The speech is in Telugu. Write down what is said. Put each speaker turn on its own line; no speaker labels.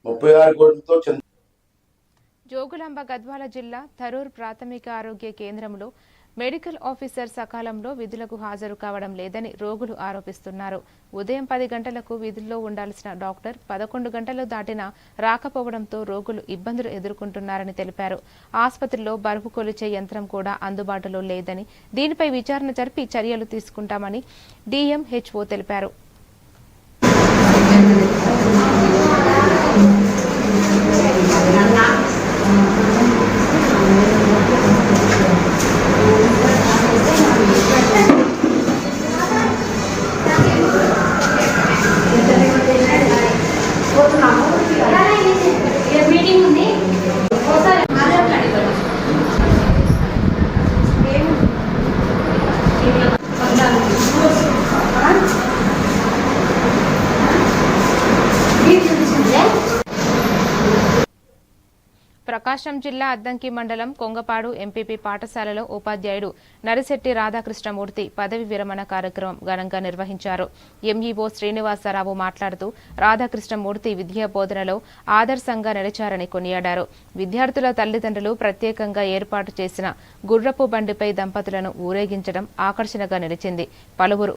36 కోట్లతో
జోగులాంబ గద్వాల జిల్లా థరూర్ ప్రాథమిక ఆరోగ్య కేంద్రంలో మెడికల్ ఆఫీసర్ సకాలంలో విధులకు హాజరు కావడం లేదని రోగులు ఆరోపిస్తున్నారు. ఉదయం 10 గంటలకు విధుల్లో ఉండాల్సిన డాక్టర్ 11 గంటలు దాటినా రాకపోవడంతో రోగులు ఇబ్బందులు ఎదుర్కొంటున్నారని తెలిపారు. ఆసుపత్రిలో బరువు కొలిచే యంత్రం కూడా అందుబాటులో లేదని, దీనిపై విచారణ జరిపి చర్యలు తీసుకుంటామని డిఎంహెచ్ఓ తెలిపారు. ప్రకాశం జిల్లా అద్దంకి మండలం కొంగపాడు ఎంపీపీ పాఠశాలలో ఉపాధ్యాయుడు నరిశెట్టి రాధాకృష్ణమూర్తి పదవి విరమణ కార్యక్రమం ఘనంగా నిర్వహించారు. ఎంఈఓ శ్రీనివాసరావు మాట్లాడుతూ రాధాకృష్ణమూర్తి విద్యా బోధనలో ఆదర్శంగా నిలిచారని కొనియాడారు. విద్యార్థుల తల్లిదండ్రులు ప్రత్యేకంగా ఏర్పాటు చేసిన గుర్రపు బండిపై దంపతులను ఊరేగించడం ఆకర్షణగా నిలిచింది. పలువురు